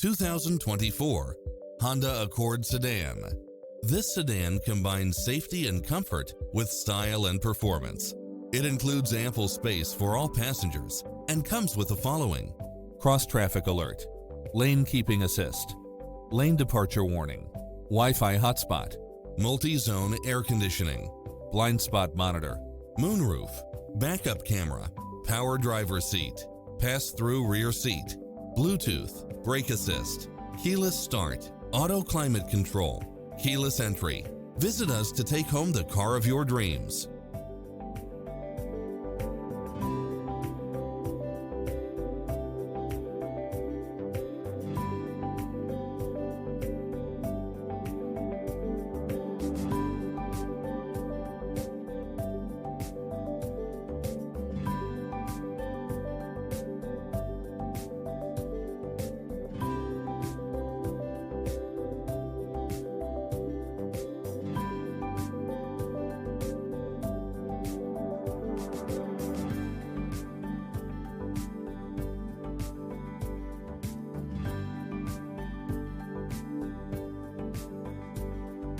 2024 Honda Accord Sedan. This sedan combines safety and comfort with style and performance. It includes ample space for all passengers and comes with the following: cross-traffic alert, lane keeping assist, lane departure warning, Wi-Fi hotspot, multi-zone air conditioning, blind spot monitor, moonroof, backup camera, power driver seat, pass-through rear seat, Bluetooth, brake assist, keyless start, auto climate control, keyless entry. Visit us to take home the car of your dreams.